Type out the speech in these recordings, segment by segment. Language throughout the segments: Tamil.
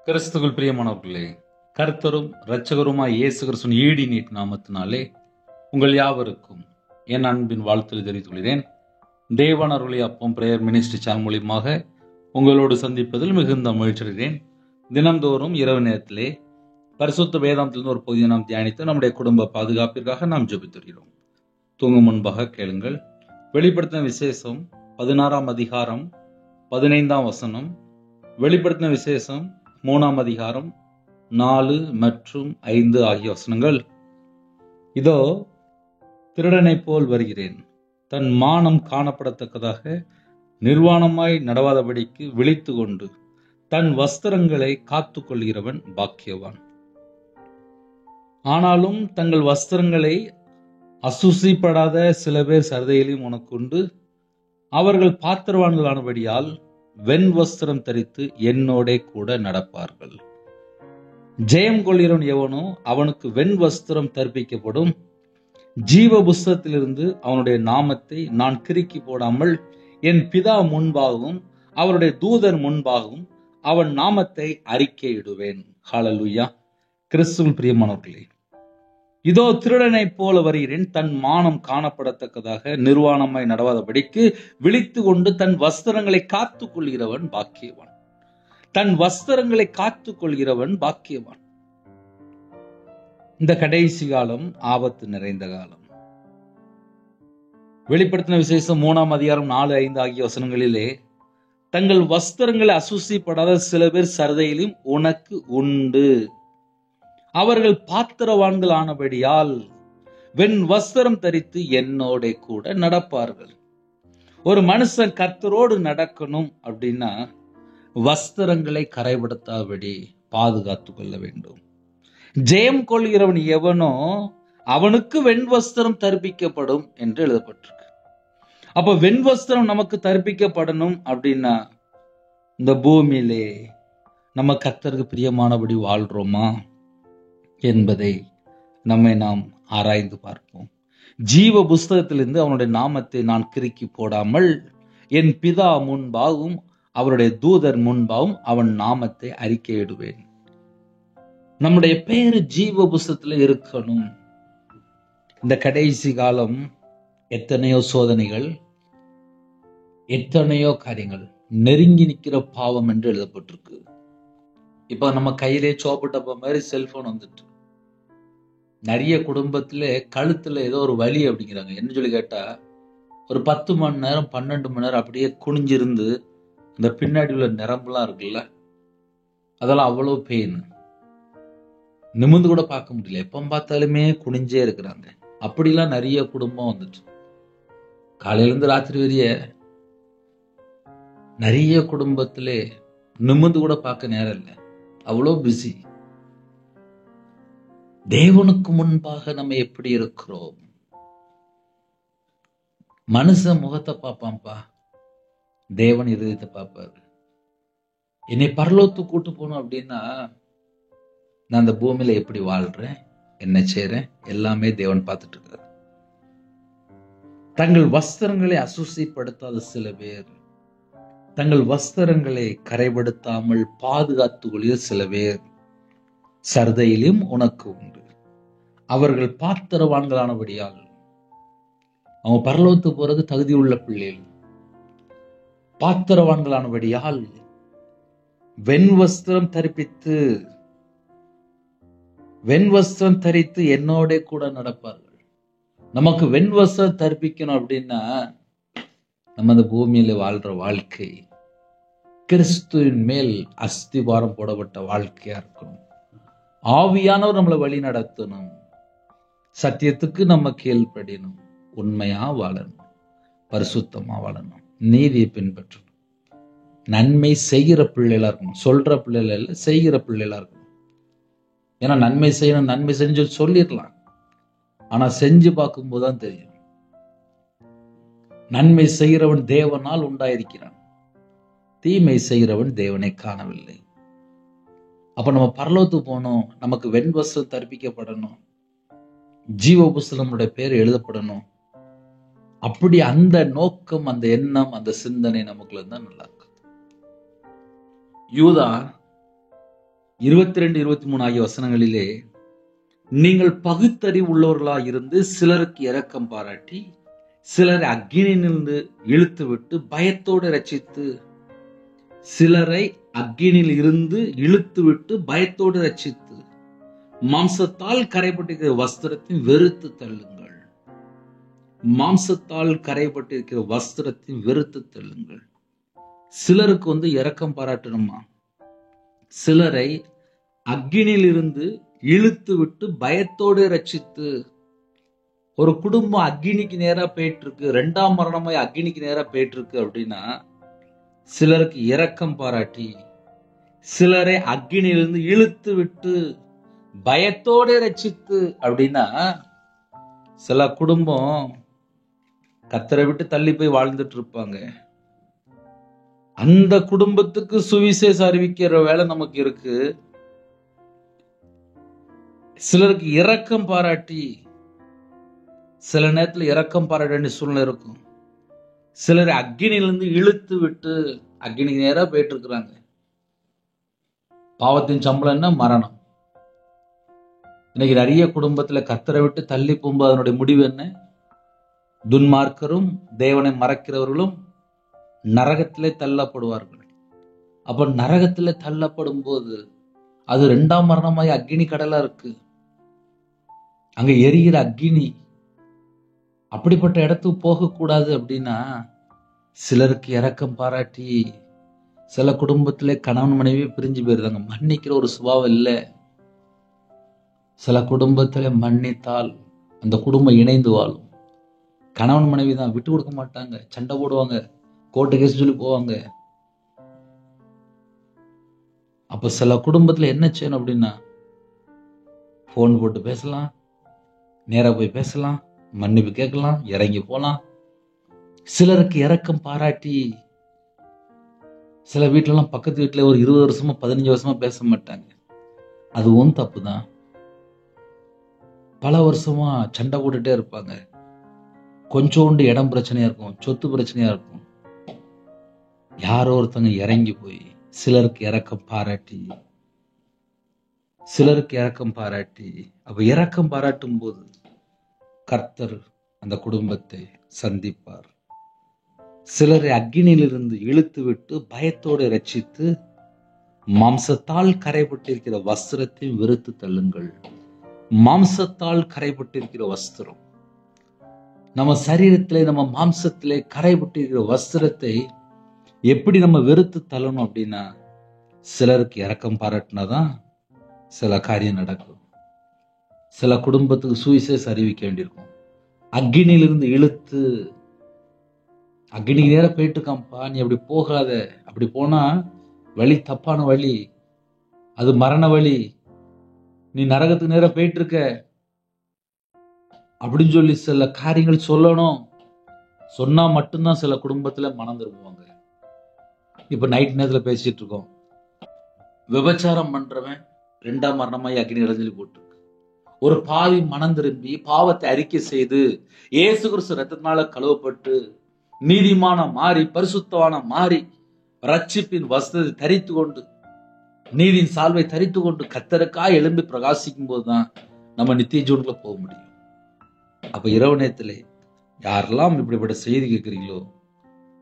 கிறிஸ்துவுக்குள் பிரியமானவர்களே, கர்த்தரும் இரட்சகருமாய் இயேசு கிறிஸ்துவின் ஈடி நீட் நாமத்தினாலே உங்கள் யாவருக்கும் என் அன்பின் வாழ்த்துக்களை தெரிவித்துக் கொள்கிறேன். தேவன் அருளிய அப்பம் பிரேயர் மினிஸ்ட்ரி சேனல் மூலியமாக உங்களோடு சந்திப்பதில் மிகுந்த மகிழ்ச்சி அடைகிறேன். தினந்தோறும் இரவு நேரத்திலே பரிசுத்த வேதாந்தத்திலிருந்து ஒரு பகுதியை நாம் தியானித்து நம்முடைய குடும்ப பாதுகாப்பிற்காக நாம் ஜெபித்து வருகிறோம். தூங்கும் முன்பாக கேளுங்கள். வெளிப்படுத்தின விசேஷம் 16ஆம் அதிகாரம் 15ஆம் வசனம், வெளிப்படுத்தின விசேஷம் 3ஆம் அதிகாரம் 4 மற்றும் 5 ஆகிய வசனங்கள். இதோ திருடனைப் போல் வருகிறேன், தன் மானம் காணப்படத்தக்கதாக நிர்வாணமாய் நடவாதபடிக்கு விழித்து கொண்டு தன் வஸ்திரங்களை காத்து கொள்கிறவன் பாக்கியவான். ஆனாலும் தங்கள் வஸ்திரங்களை அசுசிப்படாத சில பேர் சரதையிலும் உனக்குண்டு, அவர்கள் பாத்திரவான்களானபடியால் வெண் வஸ்திரம் தரித்து என்னோடே கூட நடப்பார்கள். ஜெயம் கொள்கிறவன் எவனோ அவனுக்கு வெண் வஸ்திரம் தரிப்பிக்கப்படும். ஜீவ புஸ்தகத்திலிருந்து அவனுடைய நாமத்தை நான் கிறுக்கி போடாமல் என் பிதா முன்பாகவும் அவருடைய தூதர் முன்பாகவும் அவன் நாமத்தை அறிக்கையிடுவேன். ஹல்லேலூயா. கிறிஸ்துவில் பிரியமானவர்களே, இதோ திருடனைப் போல வருகிறேன், தன் மானம் காணப்படத்தக்கதாக நிர்வாணமாய் நடவாதபடிக்கு விழித்து கொண்டு தன் வஸ்திரங்களை காத்து கொள்கிறவன் பாக்கியவான். தன் வஸ்திரங்களை காத்து கொள்கிறவன் பாக்கியவான். இந்த கடைசி காலம் ஆபத்து நிறைந்த காலம். வெளிப்படுத்தின விசேஷம் 3ஆம் அதிகாரம் 4, 5 ஆகிய வசனங்களிலே தங்கள் வஸ்திரங்களை அசுசிப்படாத சில பேர் சரதையிலும் உனக்கு உண்டு, அவர்கள் பாத்திரவான்கள் ஆனபடியால் வெண் வஸ்திரம் தரித்து என்னோட கூட நடப்பார்கள். ஒரு மனுஷன் கர்த்தரோடு நடக்கணும் அப்படின்னா வஸ்திரங்களை கரைபடுத்தாதபடி பாதுகாத்து கொள்ள வேண்டும். ஜெயம் கொள்கிறவன் எவனோ அவனுக்கு வெண் வஸ்திரம் தரிப்பிக்கப்படும் என்று எழுதப்பட்டிருக்கு. அப்ப வெண் வஸ்திரம் நமக்கு தரிப்பிக்கப்படணும் அப்படின்னா இந்த பூமியிலே நம்ம கர்த்தருக்கு பிரியமானபடி வாழ்றோமா என்பதை நாம் ஆராய்ந்து பார்ப்போம். ஜீவ புஸ்தகத்திலிருந்து அவனுடைய நாமத்தை நான் கிறுக்கி போடாமல் என் பிதா முன்பாகவும் அவருடைய தூதர் முன்பாகவும் அவன் நாமத்தை அறிக்கையிடுவேன். நம்முடைய பெயர் ஜீவ புஸ்தகத்துல இருக்கணும். இந்த கடைசி காலம் எத்தனையோ சோதனைகள், எத்தனையோ காரியங்கள், நெருங்கி நிற்கிற பாவம் என்று எழுதப்பட்டிருக்கு. இப்ப நம்ம கையிலே சோப்பிட்டப்ப மாதிரி செல்போன் வந்துட்டு நிறைய குடும்பத்துல கழுத்துல ஏதோ ஒரு வலி அப்படிங்கிறாங்க. என்ன சொல்லி கேட்டா ஒரு 10 மணி நேரம் 12 மணி நேரம் அப்படியே குனிஞ்சிருந்து இந்த பின்னாடி உள்ள நரம்புலாம் இருக்குல்ல, அதெல்லாம் அவ்வளவு பெயின், நிமிர்ந்து கூட பார்க்க முடியல, எப்ப பார்த்தாலுமே குனிஞ்சே இருக்கிறாங்க. அப்படிலாம் நிறைய குடும்பம் வந்துட்டு காலையில இருந்து ராத்திரி வரைய நிறைய குடும்பத்திலே நிமிர்ந்து கூட பார்க்க நேரம் இல்லை, அவ்வளோ பிஸி. தேவனுக்கு முன்பாக நம்ம எப்படி இருக்கிறோம்? மனுஷன் முகத்தை பார்ப்பான்பா, தேவன் இருதயத்தை பார்ப்பாரு. என்னை பரலோகத்துக்கு கூட்டு போகணும் அப்படின்னா நான் அந்த பூமியில எப்படி வாழ்றேன், என்ன செய்றேன், எல்லாமே தேவன் பார்த்துட்டு இருக்காரு. தங்கள் வஸ்திரங்களை அசுசிப்படுத்தாத சில பேர், தங்கள் வஸ்திரங்களை கரைபடுத்தாமல் பாதுகாத்து கொள்கிற சில பேர் சரதையிலும் உனக்கு உண்டு. அவர்கள் பாத்திரவான்களானபடியால் அவங்க பரலோகத்துக்கு போறது தகுதி உள்ள பிள்ளைகள். பாத்திரவான்களானபடியால் வெண் வஸ்திரம் தரித்து என்னோட கூட நடப்பார்கள். நமக்கு வெண் வஸ்திரம் தரிப்பிக்கணும் அப்படின்னா நம்ம அந்த பூமியில வாழ்ற வாழ்க்கை கிறிஸ்துவின் மேல் அஸ்திபாரம் போடப்பட்ட வாழ்க்கையா இருக்கணும். ஆவியானவர் நம்மளை வழி நடத்தணும். சத்தியத்துக்கு நம்ம கீழ்ப்படியணும். உண்மையா வாழணும், பரிசுத்தமா வாழணும், நீதியை பின்பற்றணும், நன்மை செய்கிற பிள்ளைகளா இருக்கணும். சொல்ற பிள்ளைகள் இல்ல, செய்கிற பிள்ளைகளா இருக்கணும். ஏன்னா நன்மை செய்யணும், நன்மை செஞ்சு சொல்லிடலாம், ஆனா செஞ்சு பார்க்கும்போது தான் தெரியும். நன்மை செய்கிறவன் தேவனால் உண்டாயிருக்கிறான், தீமை செய்கிறவன் தேவனை காணவில்லை. அப்ப நம்ம பரலோகத்துக்கு போகணும், நமக்கு வெண் வஸ்திரம் தரிப்பிக்கப்படணும், ஜீவ புஸ்தகமுடைய பேர் எழுதப்படணும். அப்படி அந்த நோக்கம், அந்த எண்ணம், அந்த சிந்தனை நமக்குள்ள இருந்தா நல்லா இருக்கு. யூதா 22, 23 ஆகிய வசனங்களிலே, நீங்கள் பகுத்தறிவு உள்ளவர்களாய் இருந்து சிலருக்கு இரக்கம் பாராட்டி சிலரை அக்கினியிலிருந்து இழுத்து விட்டு பயத்தோடு ரட்சித்து, சிலரை அக்கினியில் இருந்து இழுத்து விட்டு பயத்தோடு ரட்சித்து, மாம்சத்தால் கரைப்பட்டிருக்கிற வஸ்திரத்தை வெறுத்து தள்ளுங்கள். மாம்சத்தால் கரைப்பட்டிருக்கிற வஸ்திரத்தை வெறுத்து தள்ளுங்கள். சிலருக்கு இரக்கம் பாராட்டணுமா? சிலரை அக்கினியில் இருந்து இழுத்து விட்டு பயத்தோடு ரட்சித்து. ஒரு குடும்பம் அக்கினிக்கு நேரா போயிட்டு இருக்கு, 2ஆம் மரணமாய் அக்கினிக்கு நேரா போயிட்டு இருக்கு அப்படின்னா, சிலருக்கு இரக்கம் பாராட்டி சிலரை அக்கினியிலிருந்து இழுத்து விட்டு பயத்தோடு ரட்சித்து அப்படின்னா, சில குடும்பம் கர்த்தரை விட்டு தள்ளி போய் வாழ்ந்துட்டு இருப்பாங்க. அந்த குடும்பத்துக்கு சுவிசேஷம் அறிவிக்கிற வேலை நமக்கு இருக்கு. சிலருக்கு இரக்கம் பாராட்டி, சில நேரத்தில் இரக்கம் பாராட்ட வேண்டிய சூழ்நிலை இருக்கும். சிலரை அக்கினியிலிருந்து இழுத்து விட்டு அக்கினிக்கு நேரா போயிட்டு இருக்கிறாங்க. பாவத்தின் சம்பளம் என்ன? மரணம். இன்னைக்கு நிறைய குடும்பத்துல கர்த்தரை விட்டு தள்ளி போகும்போது அதனுடைய முடிவு என்ன? துன்மார்க்கரும் தேவனை மறக்கிறவர்களும் நரகத்திலே தள்ளப்படுவார்கள். அப்ப நரகத்திலே தள்ளப்படும் போது அது 2ஆம் மரணமாய் அக்கினி கடலா இருக்கு. அங்க எரிகிற அக்கினி. அப்படிப்பட்ட இடத்துக்கு போகக்கூடாது அப்படின்னா, சிலருக்கு இரக்கம் பாராட்டி, சில குடும்பத்திலே கணவன் மனைவி பிரிஞ்சு போயிருந்தாங்க, மன்னிக்கிற ஒரு சுபாவம் இல்லை. சில குடும்பத்திலே மன்னித்தால் அந்த குடும்பம் இணைந்து வாழும். கணவன் மனைவி தான் விட்டு கொடுக்க மாட்டாங்க, சண்டை போடுவாங்க, கோர்ட்டு கேஸ் சொல்லி போவாங்க. அப்ப சில குடும்பத்துல என்ன செய்யணும் அப்படின்னா, போன் போட்டு பேசலாம், நேரா போய் பேசலாம், மன்னிப்பு கேட்கலாம், இறங்கி போலாம். சிலருக்கு இரக்கம் பாராட்டி, சில வீட்டுல பக்கத்து வீட்டுல ஒரு 20 வருஷமா 15 வருஷமா பேச மாட்டாங்க, அதுவும் தப்பு தான். பல வருஷமா சண்டை போட்டுட்டே இருப்பாங்க. கொஞ்சோண்டு இடம் பிரச்சனையா இருக்கும், சொத்து பிரச்சனையா இருக்கும். யாரோ ஒருத்தங்க இறங்கி போய் சிலருக்கு இரக்கம் பாராட்டி, சிலருக்கு இரக்கம் பாராட்டி, அப்ப இரக்கம் பாராட்டும் போது கர்த்தர் அந்த குடும்பத்தை சந்திப்பார். சிலரை அக்கினியிலிருந்து இழுத்து விட்டு பயத்தோடு ரட்சித்து, மாம்சத்தால் கரைப்பட்டிருக்கிற வஸ்திரத்தை வெறுத்து தள்ளுங்கள். மாம்சத்தால் கரைப்பட்டிருக்கிற வஸ்திரம், நம்ம சரீரத்திலே நம்ம மாம்சத்திலே கரைப்பட்டிருக்கிற வஸ்திரத்தை எப்படி நம்ம வெறுத்து தள்ளணும் அப்படின்னா, சிலருக்கு இரக்கம் பாராட்டினாதான் சில காரியம் நடக்கும். சில குடும்பத்துக்கு சுவிசேஷம் அறிவிக்க வேண்டியிருக்கும். அக்கினியிலிருந்து இழுத்து, அக்கினிக்கு நேரம் போயிட்டு இருக்கான்ப்பா, நீ அப்படி போகாத, அப்படி போனா வழி தப்பான வழி, அது மரண வழி, நீ நரகத்துக்கு நேரம் போயிட்டு இருக்க அப்படின்னு சொல்லி சில காரியங்கள் சொல்லணும். சொன்னா மட்டும்தான் சில குடும்பத்துல மனம் திரும்புவாங்க. இப்ப நைட் நேரத்துல பேசிட்டு இருக்கோம், விபச்சாரம் பண்றவன் 2ஆம் மரணமாய் அக்கினி இடத்துல போட்டு, ஒரு பாவி மனம் திரும்பி பாவத்தை அறிக்கை செய்து இயேசு கிறிஸ்து ரத்தத்தினால கழுவப்பட்டு நீதிமான மாறி பரிசுத்தவான மாறி ரட்சிப்பின் வஸ்திரத்தை தரித்து கொண்டு நீதியின் சால்வை தரித்து கொண்டு கர்த்தருக்காய் எழும்பி பிரகாசிக்கும் போதுதான் நம்ம நித்திய ஜீவனுக்குள்ள போக முடியும். அப்ப இரவு நேரத்திலே யாரெல்லாம் இப்படிப்பட்ட செய்தி கேட்கிறீங்களோ,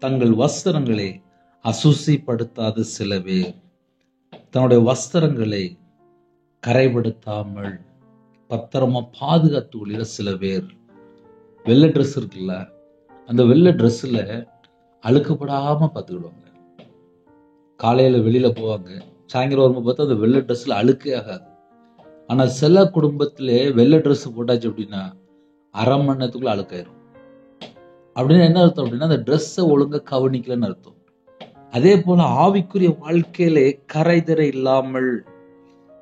தங்கள் வஸ்திரங்களை அசுசிப்படுத்தாத சில பேர், தன்னுடைய வஸ்திரங்களை கரைபடுத்தாமல் பத்திரமா பாதுகாத்து கொள்கிற சில பேர், வெள்ளை ட்ரெஸ் இருக்குல்ல, அந்த வெள்ளை ட்ரெஸ்ல அழுக்கப்படாம பார்த்துக்கிடுவாங்க. காலையில வெளியில போவாங்க, சாயங்காலம் வரும்போது பார்த்தா அந்த வெள்ளை ட்ரெஸ்ல அழுக்கே ஆகாது. ஆனா சில குடும்பத்திலே வெள்ளை ட்ரெஸ் போட்டாச்சு அப்படின்னா அரை மணி நேரத்துக்குள்ள அழுக்காயிரும். அப்படின்னு என்ன அர்த்தம் அப்படின்னா, அந்த ட்ரெஸ்ஸை ஒழுங்கா கவனிக்கலன்னு அர்த்தம். அதே போல ஆவிக்குரிய வாழ்க்கையிலே கரைதிரை இல்லாமல்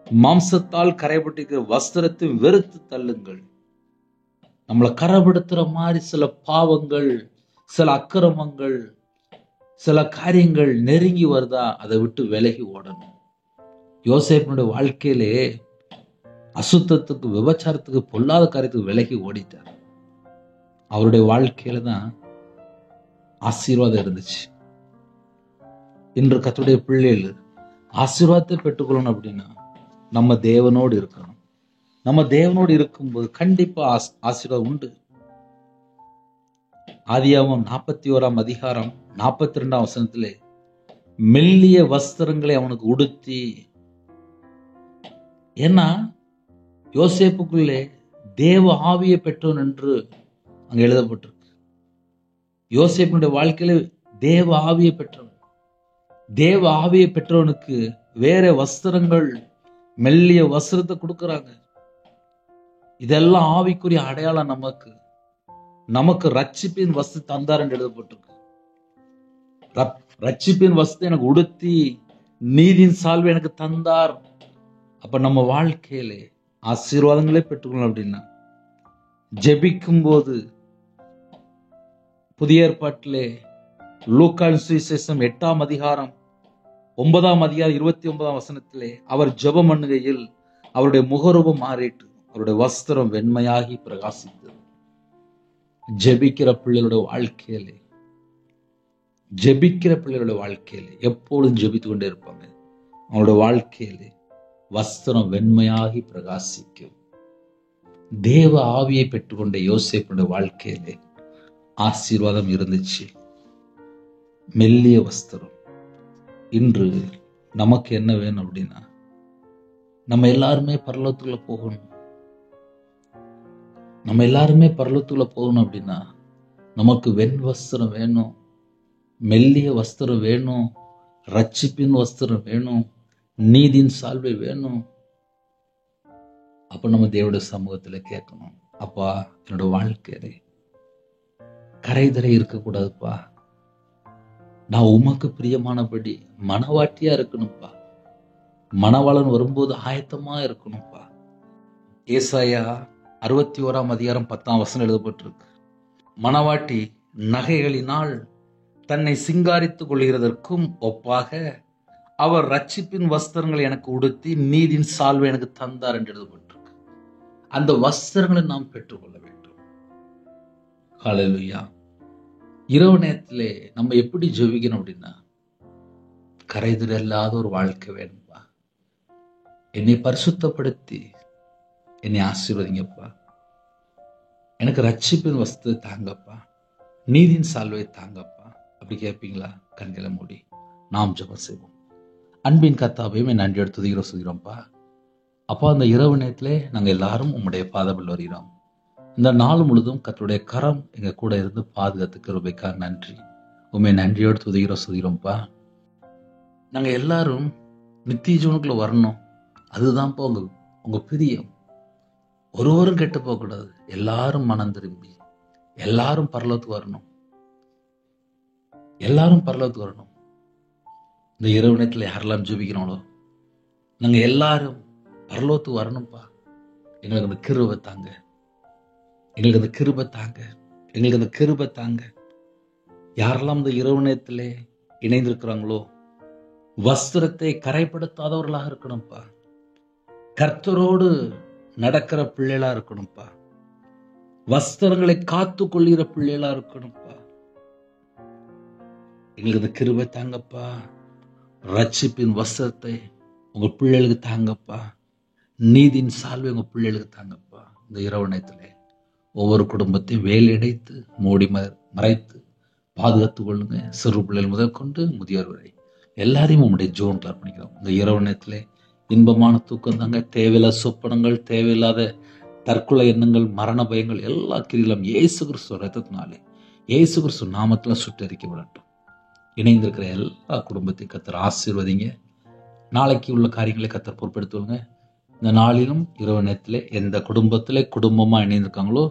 மாம்சத்தால் கரைப்பட்டிருக்கிற வஸ்திரத்தை வெறுத்து தள்ளுங்கள். நம்மளை கரைப்படுத்துற மாதிரி சில பாவங்கள், சில அக்கிரமங்கள், சில காரியங்கள் நெருங்கி வருதா, அதை விட்டு விலகி ஓடணும். யோசேப்பினுடைய வாழ்க்கையிலே அசுத்தத்துக்கு, விபச்சாரத்துக்கு, பொல்லாத காரியத்துக்கு விலகி ஓடிட்டார். அவருடைய வாழ்க்கையில தான் ஆசீர்வாதம் இருந்துச்சு. இன்று கர்த்தருடைய பிள்ளைகள் ஆசீர்வாதத்தை பெற்றுக்கொள்ளணும் அப்படின்னா நம்ம தேவனோடு இருக்கணும். நம்ம தேவனோடு இருக்கும்போது கண்டிப்பா ஆசீர்வாதம் உண்டு. ஆதியாகமம் 41 அதிகாரம் 42 வசனத்திலே மெல்லிய வஸ்திரங்களை அவனுக்கு உடுத்தி, ஏன்னா யோசேப்புக்குள்ளே தேவ ஆவியை பெற்றவன் என்று அங்க எழுதப்பட்டிருக்கு. யோசேப்பினுடைய வாழ்க்கையில தேவ ஆவியை பெற்றவன். தேவ ஆவியை பெற்றவனுக்கு வேற வஸ்திரங்கள், மெல்லிய வஸ்திரத்தை கொடுக்கறாங்க. இதெல்லாம் ஆவிக்குரிய அடையாளம். நமக்கு ரட்சிப்பின் வஸ்து தந்தார் என்று எழுதப்பட்டிருக்கு. ரட்சிப்பின் வஸ்து எனக்கு உடுத்தி நீதியின் சால்வை எனக்கு தந்தார். அப்ப நம்ம வாழ்க்கையிலே ஆசீர்வாதங்களே பெற்றுக்கணும். அப்படின்னா ஜெபிக்கும் போது புதிய ஏற்பாட்டிலே லூக்கான் சுவிசேஷம் 8 அதிகாரம் 9 29 வசனத்திலே அவர் ஜெபம் பண்ணுகையில் அவருடைய முகரூபம் மாறிட்டு அவருடைய வஸ்திரம் வெண்மையாகி பிரகாசித்தது. ஜெபிக்கிற பிள்ளைகளுடைய வாழ்க்கையிலே எப்பொழுதும் ஜெபித்து கொண்டே இருப்பாங்க. அவங்களுடைய வாழ்க்கையிலே வஸ்திரம் வெண்மையாகி பிரகாசிக்கும். தேவ ஆவியை பெற்றுக்கொண்ட யோசேப்புடைய வாழ்க்கையிலே ஆசீர்வாதம் இருந்துச்சு. மெல்லிய வஸ்திரம். இன்று நமக்கு என்ன வேணும் அப்படின்னா, நம்ம எல்லாருமே பரலோகத்துக்குள்ள போகணும். அப்படின்னா நமக்கு வெண் வஸ்திரம் வேணும், மெல்லிய வஸ்திரம் வேணும், ரட்சிப்பின் வஸ்திரம் வேணும், நீதியின் சால்வை வேணும். அப்ப நம்ம தேவனுடைய சமூகத்துல கேட்கணும், அப்பா என்னோட வாழ்க்கையில கரைதரை இருக்கக்கூடாதுப்பா, நான் உமக்கு பிரியமானபடி மனவாட்டியா இருக்கணும்ப்பா, மணவாளன் வரும்போது ஆயத்தமா இருக்கணும்ப்பா. ஏசாயா 61 அதிகாரம் 10 வசனம் எழுதப்பட்டிருக்கு. மணவாட்டி நகைகளினால் தன்னை சிங்காரித்துக் கொள்கிறதற்கும் ஒப்பாக அவர் ரட்சிப்பின் வஸ்திரங்களை எனக்கு உடுத்தி நீதியின் சால்வை எனக்கு தந்தார் என்று எழுதப்பட்டிருக்கு. அந்த வஸ்திரங்களை நாம் பெற்றுக்கொள்ள வேண்டும். ஹல்லேலூயா. இரவு நேரத்திலே நம்ம எப்படி ஜெபிக்கணும் அப்படின்னா, கரைதில் இல்லாத ஒரு வாழ்க்கை வேணும்பா. என்னை பரிசுத்தப்படுத்தி என்னை ஆசீர்வதிங்கப்பா. எனக்கு ரட்சிப்பின் வஸ்து தாங்கப்பா, நீதியின் சால்வை தாங்கப்பா. அப்படி கேட்பீங்களா? கண்களை மூடி நாம் ஜெபம் செய்வோம். அன்பின் கர்த்தாவே நன்றி எடுத்து சொல்கிறோம்ப்பா. அப்பா, அந்த இரவு நேரத்திலே நாங்கள் எல்லாரும் உம்முடைய பாதத்தில் வருகிறோம். இந்த நாள் முழுதும் கர்த்தருடைய கரம் எங்க கூட இருந்து பாதுகாத்து கிருபைக்காக நன்றி. உண்மை நன்றியோடு சொல்கிறோம்ப்பா. நாங்க எல்லாரும் நித்திய ஜீவனுக்குள்ள வரணும். அதுதான்ப்பா உங்க பிரியம். ஒருவரும் கெட்டு போக கூடாது. எல்லாரும் மனம் திரும்பி எல்லாரும் பரலோகத்துக்கு வரணும். இந்த இரவு நேரத்தில் யாரெல்லாம் ஜெபிக்கிறோங்களோ நாங்க எல்லாரும் பரலோகத்துக்கு வரணும்ப்பா. எங்களுக்கு அந்த கிருபை தாங்க. யாரெல்லாம் இந்த இரவு நேரத்திலே இணைந்திருக்கிறாங்களோ வஸ்திரத்தை கரைப்படுத்தாதவர்களாக இருக்கணும்ப்பா. கர்த்தரோடு நடக்கிற பிள்ளைகளா இருக்கணும்ப்பா. வஸ்திரங்களை காத்து கொள்கிற பிள்ளைகளா இருக்கணும்ப்பா. எங்களுக்கு அந்த கிருபை தாங்கப்பா. ரட்சிப்பின் வஸ்திரத்தை உங்க பிள்ளைகளுக்கு தாங்கப்பா. நீதியின் சால்வை உங்க பிள்ளைகளுக்கு தாங்கப்பா. இந்த இரவு நேரத்திலே ஒவ்வொரு குடும்பத்தையும் வேலையடைத்து மூடி மறைத்து பாதுகாத்துக் கொள்ளுங்க. சிறு பிள்ளைகள் முதல் கொண்டு முதியோர் வரை எல்லாரையும் உங்களுடைய ஜோன்ல அர்ப்பணிக்கிறோம். இந்த இரவு நேரத்திலே இன்பமான தூக்கம் தாங்க. தேவையில்லாத சொப்பனங்கள், தேவையில்லாத தற்கொலை எண்ணங்கள், மரண பயங்கள் எல்லா கிரிகளும் இயேசு கிறிஸ்து ரத்தத்தினாலே இயேசு கிறிஸ்து நாமத்துல சுட்டரிக்கப்படட்டும். இணைந்திருக்கிற எல்லா குடும்பத்தையும் கர்த்தர் ஆசீர்வதிங்க. நாளைக்கு உள்ள காரியங்களை கர்த்தர் பொறுப்பெடுத்துவங்க. இந்த நாளிலும் இரவு நேரத்திலே எந்த குடும்பத்திலே குடும்பமா இணைந்திருக்காங்களோ,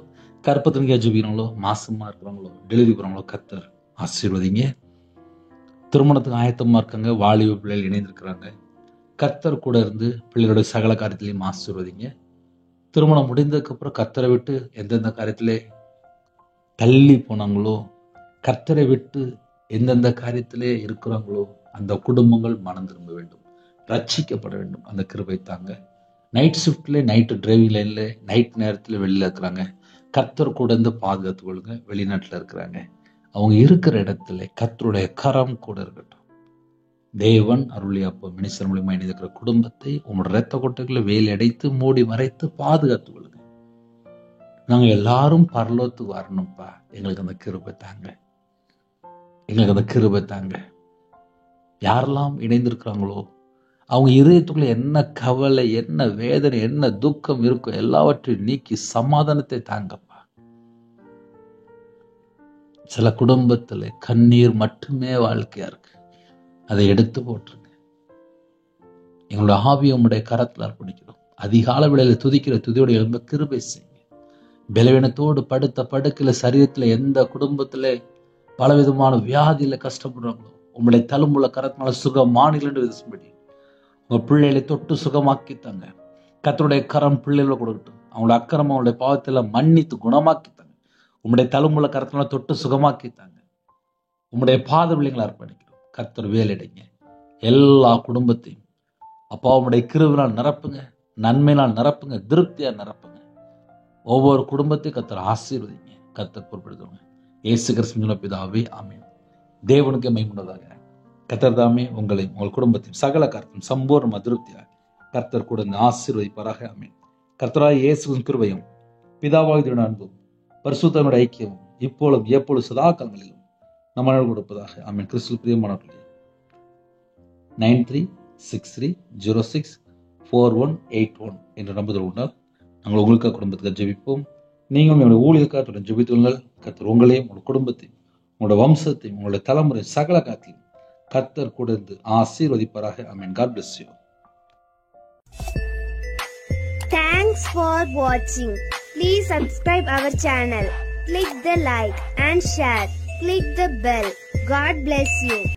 கற்பத்தின் ஜெபிக்கிறாங்களோ, மாசமா இருக்கிறாங்களோ, டெலிவரி போறாங்களோ, கர்த்தர் ஆசீர்வதிங்க. திருமணத்துக்கு ஆயத்தமா இருக்காங்க, வாலிப பிள்ளைகள் இணைந்திருக்கிறாங்க, கர்த்தர் கூட இருந்து பிள்ளைகளுடைய சகல காரியத்திலையும் ஆசீர்வதிங்க. திருமணம் முடிந்ததுக்கு அப்புறம் கர்த்தரை விட்டு எந்தெந்த காரியத்திலே தள்ளி போனாங்களோ, கர்த்தரை விட்டு எந்தெந்த காரியத்திலே இருக்கிறாங்களோ அந்த குடும்பங்கள் மனம் திரும்ப வேண்டும், ரட்சிக்கப்பட வேண்டும். அந்த கிருபை தாங்க. நைட் ஷிஃப்ட்ல, நைட்டு டிரைவிங் லைன்ல, நைட் நேரத்தில் வெளியில இருக்கிறாங்க, கர்த்தர் கூட இருந்து பாதுகாத்துக் கொள்ளுங்க. வெளிநாட்டில் இருக்கிறாங்க, அவங்க இருக்கிற இடத்துல கர்த்தருடைய கரம் கூட இருக்கட்டும். தேவன் அருளிய அப்போ மினிஸ்டர் மூலியமா இணைந்திருக்கிற குடும்பத்தை உங்களோட இரத்த கொட்டைகளை வேலி அடைத்து மூடி மறைத்து பாதுகாத்து கொள்ளுங்க. நாங்க எல்லாரும் பரலோகத்துக்கு வரணும்ப்பா. எங்களுக்கு அந்த கிருபை தாங்க, எங்களுக்கு அந்த கிருபை தாங்க. யாரெல்லாம் இணைந்திருக்கிறாங்களோ அவங்க இதயத்துக்குள்ள என்ன கவலை, என்ன வேதனை, என்ன துக்கம் இருக்கும் எல்லாவற்றையும் நீக்கி சமாதானத்தை தாங்கப்பா. சில குடும்பத்துல கண்ணீர் மட்டுமே வாழ்க்கையா இருக்கு, அதை எடுத்து போட்டுருங்க. எங்களோட ஆவியை உம்முடைய கரத்தில் அர்ப்பணிக்கிறோம். அதிகால வேளையில துதிக்கிற துதியோட எழும்ப கிருபை செய்யுங்க. பலவீனத்தோடு படுத்த படுக்கையில சரீரத்துல எந்த குடும்பத்துல பலவிதமான வியாதியில கஷ்டப்படுறாங்களோ உங்களுடைய தழும்புள்ள கரத்தினால சுகமானிகள் என்று விதிச்சும்படி உங்க பிள்ளைகளை தொட்டு சுகமாக்கித்தாங்க. கர்த்தருடைய கரம் பிள்ளைகளை கொடுக்கட்டும். அவங்களோட அக்கிரமம் அவங்களுடைய பாவத்துல மன்னித்து குணமாக்கித்தாங்க. உங்களுடைய தழும்புள்ள கரத்தினால தொட்டு சுகமாக்கித்தாங்க. உங்களுடைய பாத பிள்ளைங்களை அர்ப்பணிக்கிறோம். கர்த்தர் வேலையிடுங்க. எல்லா குடும்பத்தையும் அப்பா உங்களுடைய கிருபையினால் நிரப்புங்க, நன்மையினால் நிரப்புங்க, திருப்தியா நிரப்புங்க. ஒவ்வொரு குடும்பத்தையும் கர்த்தர் ஆசீர்வதிங்க. கர்த்தர் பொறுப்படுத்துவாங்க. இயேசு கிறிஸ்துவின் பிதாவே ஆமென். தேவனுக்கு மகிமையுண்டாக. கர்த்தர் தாமே உங்களை உங்கள் குடும்பத்தையும் சகல கர்த்தரும் சம்பூர்ண திருப்தியாக கர்த்தர் கூட ஆசீர்வதிப்பாராக. ஆமென். கர்த்தராகிய இயேசுவின் கிருபையும் பிதாவாகிய அன்பும் பரிசுத்தனுடைய ஐக்கியமும் இப்பொழுதும் எப்பொழுது சதா காலங்களிலும் நம்ம கொடுப்பதாக. ஆமென். கிறிஸ்துவுக்குள் பிரியமானவர்களே, 9363064181 என்ற நம்புதல் உண்டால் நாங்கள் உங்களுக்காக குடும்பத்துக்கு ஜெபிப்போம். நீங்களும் என்னுடைய ஊழியக்காக ஜெபித்துள்ளால் கர்த்தர் உங்களையும் உங்கள் குடும்பத்தையும் உங்களோட வம்சத்தையும் உங்களுடைய தலைமுறை சகல காத்தியும் கர்த்தர் கூட இருந்து ஆசீர்வதிப்பாராக. ஆமென். God bless you. Thanks for watching. Please subscribe our channel. Click the like and share. Click the bell. God bless you.